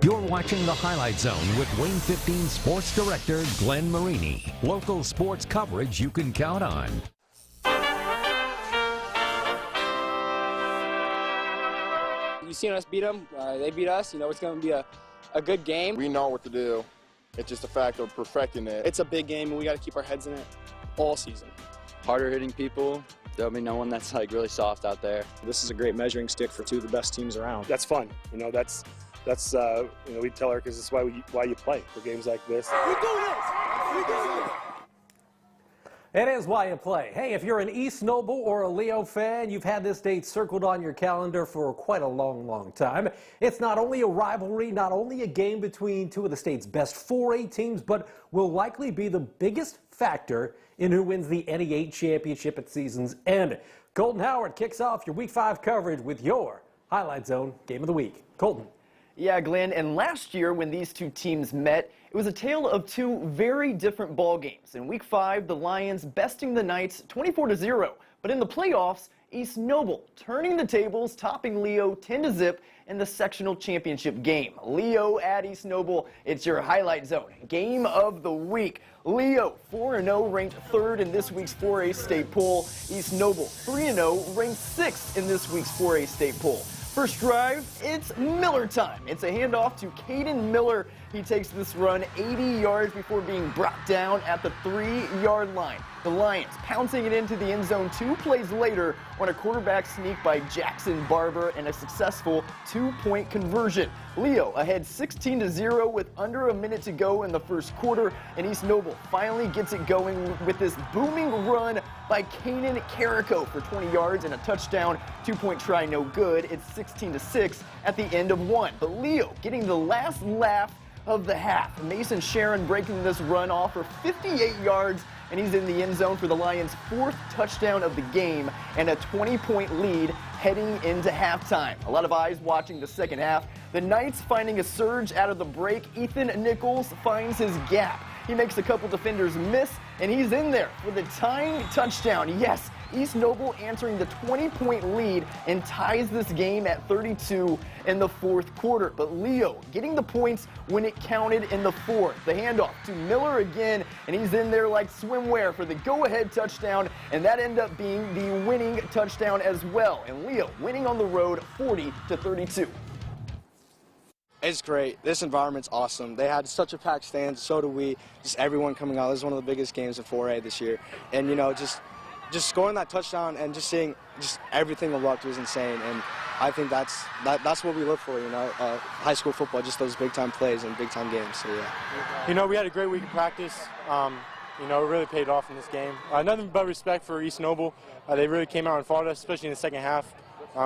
You're watching The Highlight Zone with Wayne 15 Sports Director Glenn Marini. Local sports coverage you can count on. You've seen us beat them. They beat us. You know, it's going to be a good game. We know what to do. It's just a fact of perfecting it. It's a big game, and we got to keep our heads in it all season. Harder hitting people. There'll be no one that's like really soft out there. This is a great measuring stick for two of the best teams around. That's fun. You know, that's you know, we tell our kids this is why you play for games like this. We do this. We do this. It is why you play. Hey, if you're an East Noble or a Leo fan, you've had this date circled on your calendar for quite a long time. It's not only a rivalry, not only a game between two of the state's best 4A teams, but will likely be the biggest factor in who wins the NE8 championship at season's end. Colton Howard kicks off your Week 5 coverage with your Highlight Zone Game of the Week. Colton. Yeah, Glenn, and last year when these two teams met, it was a tale of two very different ball games. In Week 5, the Lions besting the Knights 24-0, but in the playoffs, East Noble turning the tables, topping Leo 10-0 in the sectional championship game. Leo at East Noble, it's your Highlight Zone Game of the Week. Leo 4-0, ranked 3rd in this week's 4A state poll. East Noble 3-0, ranked 6th in this week's 4A state poll. First drive, it's Miller time. It's a handoff to Caden Miller. He takes this run 80 yards before being brought down at the 3-yard line. The Lions pouncing it into the end zone 2 plays later on a quarterback sneak by Jackson Barber and a successful 2-point conversion. Leo ahead 16-0 with under a minute to go in the first quarter, and East Noble finally gets it going with this booming run by Kanan Carrico for 20 yards and a touchdown. 2-point try no good. It's 16-6 at the end of 1. But Leo getting the last laugh of the half. Mason Sharon breaking this run off for 58 yards, and he's in the end zone for the Lions' 4th touchdown of the game and a 20-point lead heading into halftime. A lot of eyes watching the second half. The Knights finding a surge out of the break. Ethan Nichols finds his gap. He makes a couple defenders miss, and he's in there for the tying touchdown. Yes, East Noble answering the 20-point lead and ties this game at 32 in the 4th quarter. But Leo getting the points when it counted in the 4th. The handoff to Miller again, and he's in there like swimwear for the go-ahead touchdown, and that ended up being the winning touchdown as well. And Leo winning on the road 40-32. It's great. This environment's awesome. They had such a packed stand, so do we. Just everyone coming out. This is one of the biggest games in 4A this year. And, you know, just scoring that touchdown and just seeing just everything erupted was insane. And I think that's what we look for, you know, high school football, just those big-time plays and big-time games. So, yeah. You know, we had a great week of practice. You know, it really paid off in this game. Nothing but respect for East Noble. They really came out and fought us, especially in the second half.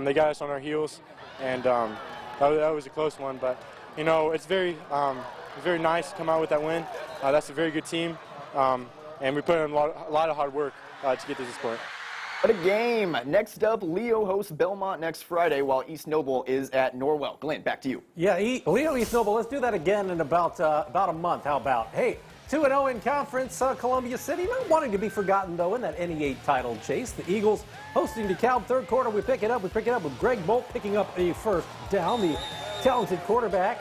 They got us on our heels, and that was a close one. But, you know, it's very nice to come out with that win. That's a very good team, and we put in a lot of hard work to get to this point. What a game. Next up, Leo hosts Belmont next Friday while East Noble is at Norwell. Glenn, back to you. Yeah, Leo East Noble, let's do that again in about a month. How about? Hey, 2-0 in conference, Columbia City, not wanting to be forgotten, though, in that NE8 title chase. The Eagles hosting DeKalb. 3rd quarter, we pick it up with Greg Bolt picking up a first down. The talented quarterback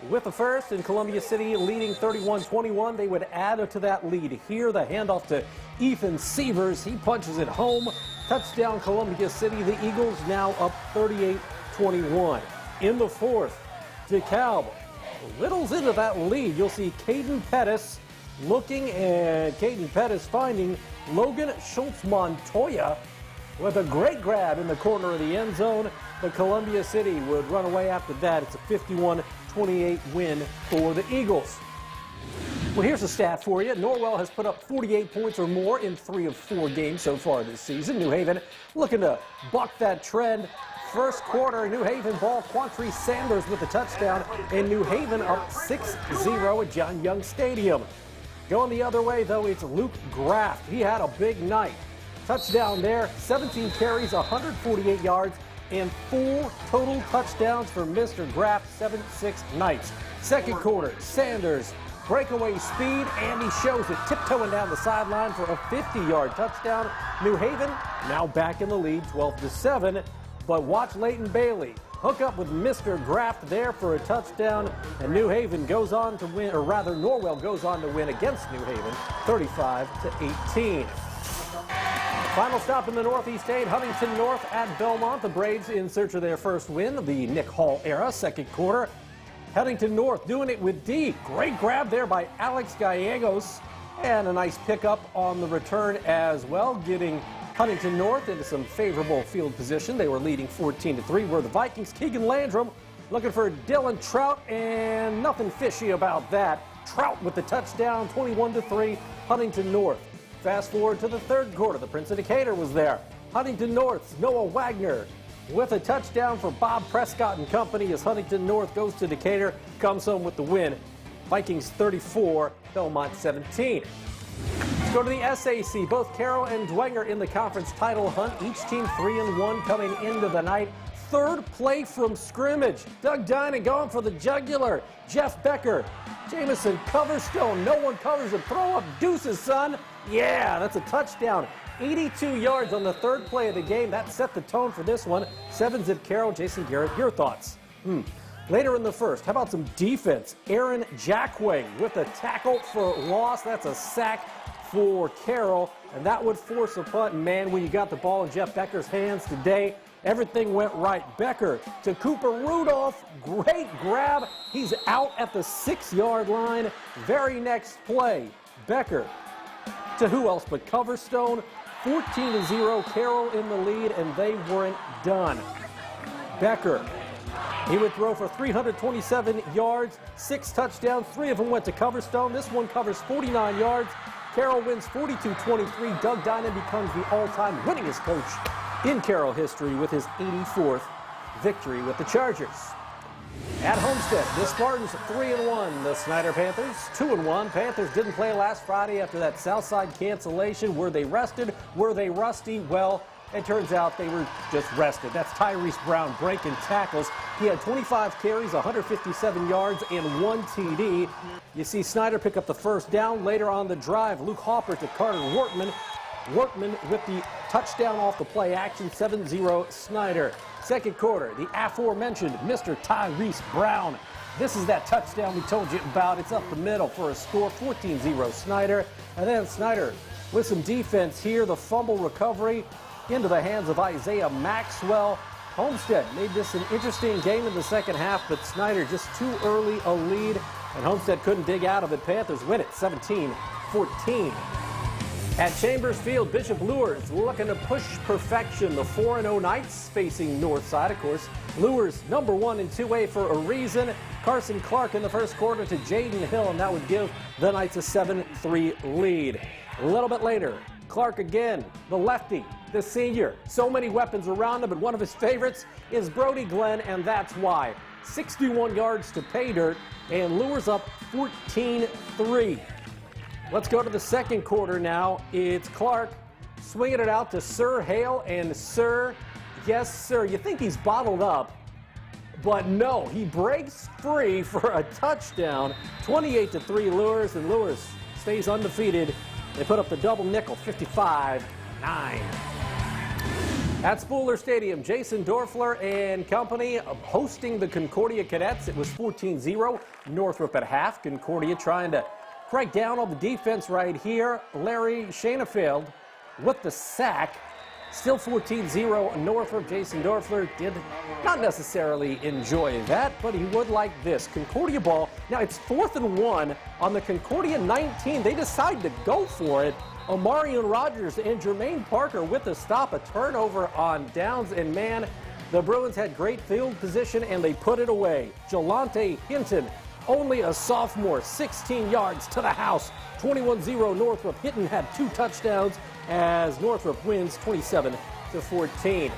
with the first, and Columbia City leading 31-21. They would add to that lead here. The handoff to Ethan Sievers. He punches it home. Touchdown, Columbia City. The Eagles now up 38-21. In the 4th, DeKalb littles into that lead. You'll see Caden Pettis looking, and Caden Pettis finding Logan Schultz-Montoya with a great grab in the corner of the end zone. But Columbia City would run away after that. It's a 51-28 win for the Eagles. Well, here's a stat for you. Norwell has put up 48 points or more in 3 of 4 games so far this season. New Haven looking to buck that trend. First quarter, New Haven ball, Quantry Sanders with the touchdown, and New Haven up 6-0 at John Young Stadium. Going the other way, though, it's Luke Graff. He had a big night. Touchdown there, 17 carries, 148 yards, and 4 total touchdowns for Mr. Graff, 7-6 Knights. Second quarter, Sanders, breakaway speed, and he shows it, tiptoeing down the sideline for a 50-yard touchdown. New Haven now back in the lead, 12-7. But watch Leighton Bailey hook up with Mr. Graft there for a touchdown, and New Haven goes on to win, or rather Norwell goes on to win against New Haven 35-18. Final stop in the Northeast 8, Huntington North at Belmont. The Braves in search of their first win of the Nick Hall era, second quarter. Huntington North doing it with D. Great grab there by Alex Gallegos, and a nice pickup on the return as well, getting Huntington North into some favorable field position. They were leading 14-3, where the Vikings, Keegan Landrum, looking for Dylan Trout, and nothing fishy about that. Trout with the touchdown, 21-3, Huntington North. Fast forward to the third quarter. The Prince of Decatur was there. Huntington North's Noah Wagner with a touchdown for Bob Prescott and company as Huntington North goes to Decatur, comes home with the win. Vikings 34, Belmont 17. Let's go to the SAC. Both Carroll and Dwenger in the conference title hunt. Each team 3-1 coming into the night. Third play from scrimmage. Doug Dynan going for the jugular. Jeff Becker. Jamison Coverstone. No one covers it. Throw up deuces, son. Yeah, that's a touchdown. 82 yards on the third play of the game. That set the tone for this one. 7-zip Carroll. Jason Garrett, your thoughts? Later in the first, how about some defense? Aaron Jackway with a tackle for loss. That's a sack for Carroll, and that would force a punt. And man, when you got the ball in Jeff Becker's hands today, everything went right. Becker to Cooper Rudolph. Great grab. He's out at the 6-yard line. Very next play, Becker to who else but Coverstone. 14-0, Carroll in the lead, and they weren't done. Becker, he would throw for 327 yards, 6 touchdowns, 3 of them went to Coverstone. This one covers 49 yards. Carroll wins 42-23. Doug Dynan becomes the all-time winningest coach in Carroll history with his 84th victory with the Chargers. At Homestead, the Spartans 3-1. The Snyder Panthers 2-1. Panthers didn't play last Friday after that Southside cancellation. Were they rested? Were they rusty? Well, it turns out they were just rested. That's Tyrese Brown breaking tackles. He had 25 carries, 157 yards, and 1 TD. You see Snyder pick up the first down. Later on the drive, Luke Hopper to Carter Wortman. Wortman with the touchdown off the play action, 7-0 Snyder. Second quarter, the aforementioned Mr. Tyrese Brown. This is that touchdown we told you about. It's up the middle for a score, 14-0 Snyder. And then Snyder with some defense here. The fumble recovery into the hands of Isaiah Maxwell. Homestead made this an interesting game in the second half, but Snyder just too early a lead, and Homestead couldn't dig out of it. Panthers win it 17-14. At Chambers Field, Bishop Luers looking to push perfection. The 4-0 Knights facing Northside, of course. Luers #1 in 2A for a reason. Carson Clark in the first quarter to Jaden Hill, and that would give the Knights a 7-3 lead. A little bit later, Clark again, the lefty, the senior. So many weapons around him, but one of his favorites is Brody Glenn, and that's why. 61 yards to pay dirt, and Luers up 14-3. Let's go to the second quarter now. It's Clark swinging it out to Sir Hale, and Sir, yes, sir, you think he's bottled up, but no, he breaks free for a touchdown. 28-3 Luers, and Luers stays undefeated. They put up the double nickel, 55-9. At Spooler Stadium, Jason Dorfler and company hosting the Concordia Cadets. It was 14-0, Northrop at half. Concordia trying to crack down on the defense right here. Larry Shanafeld with the sack. Still 14-0 Northrop. Jason Dorfler did not necessarily enjoy that, but he would like this. Concordia ball. Now it's 4th and 1 on the Concordia 19. They decide to go for it. Omarion Rogers and Jermaine Parker with the stop. A turnover on downs, and man, the Bruins had great field position and they put it away. Jelante Hinton, only a sophomore, 16 yards to the house. 21-0 Northrop. Hinton had 2 touchdowns as Northrop wins 27-14.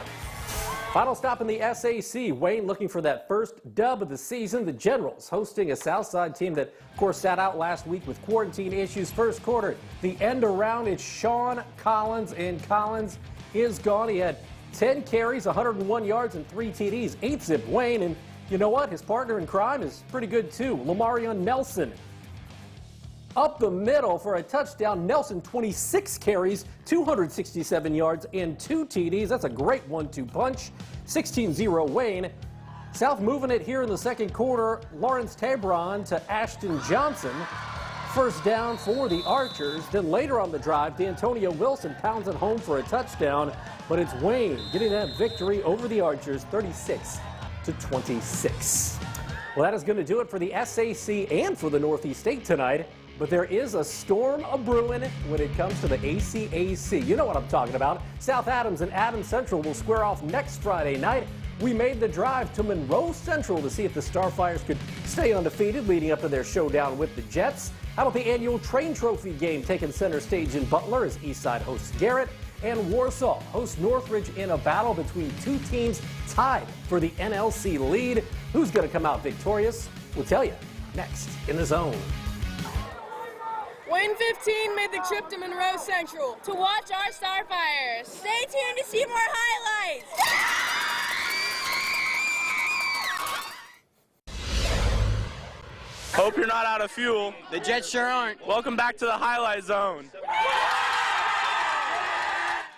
Final stop in the SAC. Wayne looking for that first dub of the season. The Generals hosting a Southside team that, of course, sat out last week with quarantine issues. First quarter, the end around, it's Sean Collins, and Collins is gone. He had 10 carries, 101 yards, and 3 TDs. 8-zip Wayne, and you know what? His partner in crime is pretty good, too. Lamarion Nelson up the middle for a touchdown. Nelson, 26 carries, 267 yards, and 2 TDs. That's a great 1-2 punch. 16-0 Wayne. South moving it here in the second quarter. Lawrence Tabron to Ashton Johnson. First down for the Archers. Then later on the drive, D'Antonio Wilson pounds it home for a touchdown. But it's Wayne getting that victory over the Archers, 36-26. Well, that is going to do it for the SAC and for the Northeast State tonight. But there is a storm a-brewing when it comes to the ACAC. You know what I'm talking about. South Adams and Adams Central will square off next Friday night. We made the drive to Monroe Central to see if the Starfires could stay undefeated leading up to their showdown with the Jets. How about the annual Train Trophy game taking center stage in Butler as Eastside hosts Garrett, and Warsaw hosts Northridge in a battle between two teams tied for the NLC lead. Who's going to come out victorious? We'll tell you next in the Zone. Wayne 15 made the trip to Monroe Central to watch our Starfires. Stay tuned to see more highlights. Hope you're not out of fuel. The Jets sure aren't. Welcome back to the Highlight Zone.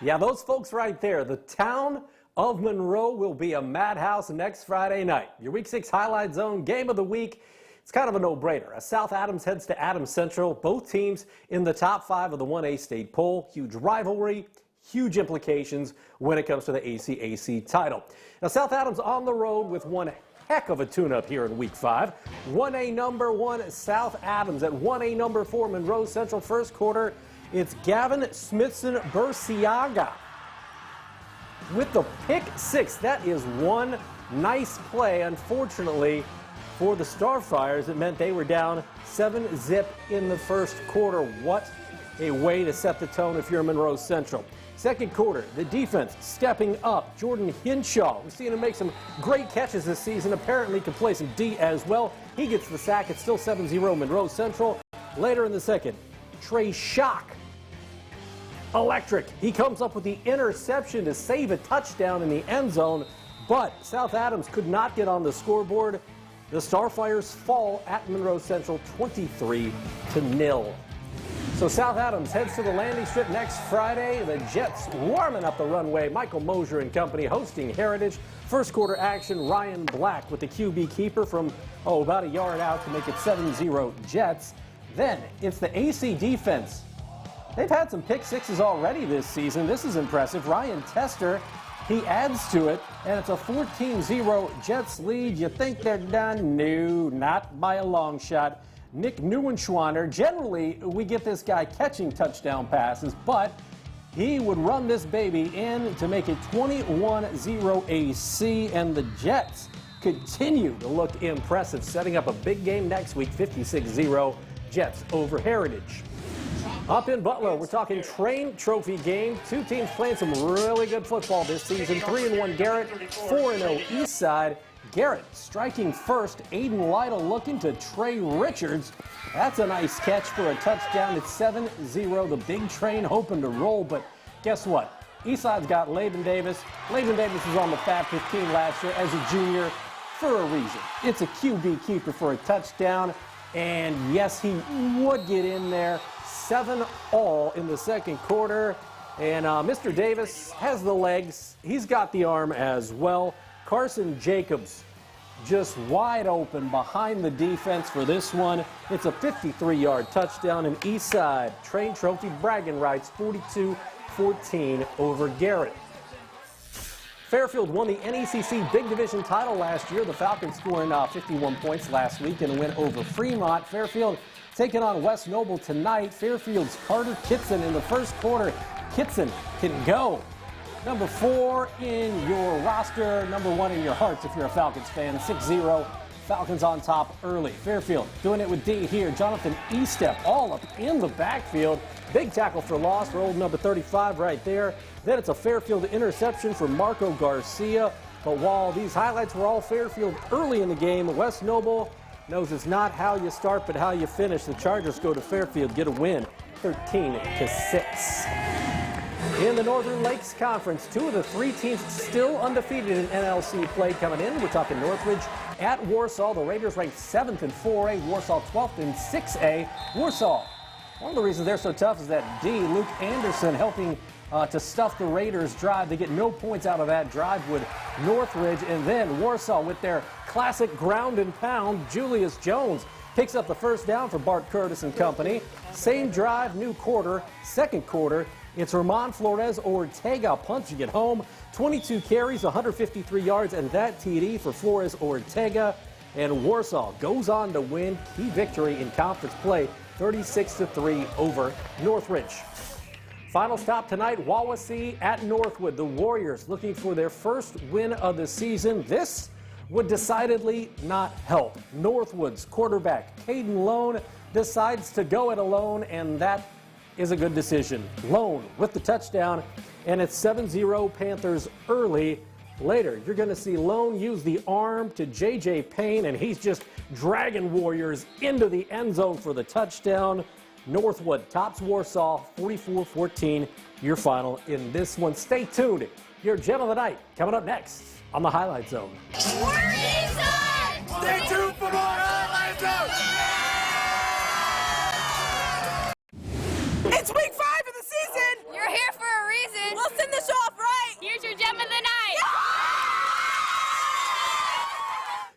Yeah, those folks right there. The town of Monroe will be a madhouse next Friday night. Your Week 6 Highlight Zone game of the week. It's kind of a no-brainer. As South Adams heads to Adams Central, both teams in the top 5 of the 1A state poll. Huge rivalry, huge implications when it comes to the ACAC title. Now, South Adams on the road with one heck of a tune-up here in Week 5. 1A number 1 South Adams at 1A number 4 Monroe Central. First quarter, it's Gavin Smithson-Burciaga with the pick 6. That is one nice play. Unfortunately for the Starfires, it meant they were down 7-zip in the first quarter. What a way to set the tone if you're Monroe Central. Second quarter, the defense stepping up. Jordan Hinshaw, we've seen him make some great catches this season. Apparently can play some D as well. He gets the sack. It's still 7-0 Monroe Central. Later in the second, Trey Schock, electric. He comes up with the interception to save a touchdown in the end zone, but South Adams could not get on the scoreboard. The Starfires fall at Monroe Central 23-0. So South Adams heads to the landing strip next Friday. The Jets warming up the runway. Michael Mosier and company hosting Heritage. First quarter action, Ryan Black with the QB keeper from, about a yard out to make it 7-0 Jets. Then it's the AC defense. They've had some pick sixes already this season. This is impressive. Ryan Tester, he adds to it, and it's a 14-0 Jets lead. You think they're done? No, not by a long shot. Nick Neuenschwander, generally we get this guy catching touchdown passes, but he would run this baby in to make it 21-0 AC, and the Jets continue to look impressive, setting up a big game next week, 56-0 Jets over Heritage. Up in Butler, we're talking Train Trophy game. Two teams playing some really good football this season. 3-1 Garrett, 4-0 Eastside. Garrett striking first. Aiden Lytle looking to Trey Richards. That's a nice catch for a touchdown. It's 7-0. The big train hoping to roll, but guess what? Eastside's got Laban Davis. Laban Davis was on the Fab 15 last year as a junior for a reason. It's a QB keeper for a touchdown, and yes, he would get in there. 7-all in the second quarter, and Mr. Davis has the legs. He's got the arm as well. Carson Jacobs just wide open behind the defense for this one. It's a 53-yard touchdown, and Eastside Train Trophy bragging rights 42-14 over Garrett. Fairfield won the NECC Big Division title last year. The Falcons scoring 51 points last week in a win over Fremont. Fairfield taking on West Noble tonight. Fairfield's Carter Kitson in the first quarter. Kitson can go. Number 4 in your roster, number 1 in your hearts if you're a Falcons fan. 6-0, Falcons on top early. Fairfield doing it with D here. Jonathan Estep all up in the backfield. Big tackle for loss for old number 35 right there. Then it's a Fairfield interception for Marco Garcia. But while these highlights were all Fairfield early in the game, West Noble knows it's not how you start but how you finish. The Chargers go to Fairfield, get a win, 13-6. In the Northern Lakes Conference, 2 of the 3 teams still undefeated in NLC play coming in. We're talking Northridge at Warsaw. The Raiders ranked 7th in 4A, Warsaw 12th in 6A. Warsaw, one of the reasons they're so tough is that D, Luke Anderson, helping to stuff the Raiders' drive. They get no points out of that drive with Northridge. And then Warsaw with their classic ground and pound. Julius Jones picks up the first down for Bart Curtis and company. Same drive, new quarter, second quarter. It's Ramon Flores Ortega punching it home. 22 carries, 153 yards, and that TD for Flores Ortega. And Warsaw goes on to win. Key victory in conference play, 36-3 over Northridge. Final stop tonight, Wawasee at Northwood. The Warriors looking for their first win of the season. This would decidedly not help. Northwood's quarterback, Caden Lone, decides to go it alone, and that is a good decision. Lone with the touchdown, and it's 7-0 Panthers early. Later, you're going to see Lone use the arm to J.J. Payne, and he's just dragging Warriors into the end zone for the touchdown. Northwood tops Warsaw 44-14, your final in this one. Stay tuned. Your Gem of the Night coming up next on the Highlight Zone. Stay tuned for more Highlight Zone! It's week 5 of the season! You're here for a reason! We'll send the show off right! Here's your Gem of the Night!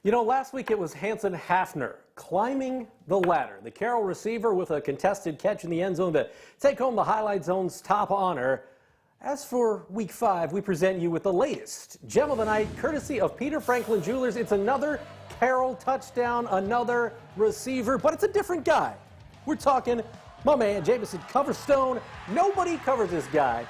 You know, last week it was Hanson Hafner climbing the ladder. The Carroll receiver with a contested catch in the end zone to take home the Highlight Zone's top honor. As for week 5, we present you with the latest Gem of the Night, courtesy of Peter Franklin Jewelers. It's another Carroll touchdown, another receiver, but it's a different guy. We're talking my man, Jamison Coverstone. Nobody covers this guy.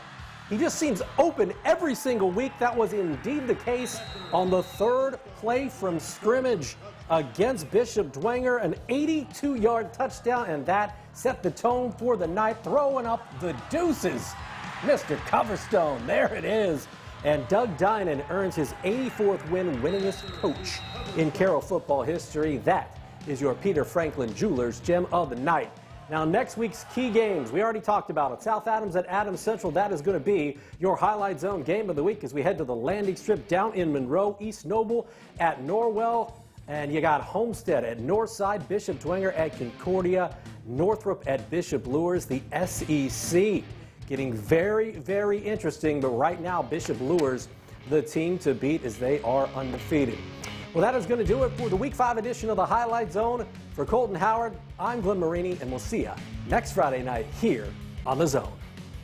He just seems open every single week. That was indeed the case on the third play from scrimmage against Bishop Dwenger, an 82-yard touchdown, and that set the tone for the night, throwing up the deuces. Mr. Coverstone, there it is. And Doug Dinan earns his 84th win, winningest coach in Carroll football history. That is your Peter Franklin Jewelers Gem of the Night. Now, next week's key games, we already talked about it. South Adams at Adams Central, that is going to be your Highlight Zone game of the week as we head to the landing strip down in Monroe. East Noble at Norwell, and you got Homestead at Northside, Bishop Dwenger at Concordia, Northrop at Bishop Luers, the SEC. Getting very, very interesting, but right now, Bishop Luers, the team to beat as they are undefeated. Well, that is going to do it for the Week 5 edition of the Highlight Zone. For Colton Howard, I'm Glenn Marini, and we'll see you next Friday night here on The Zone.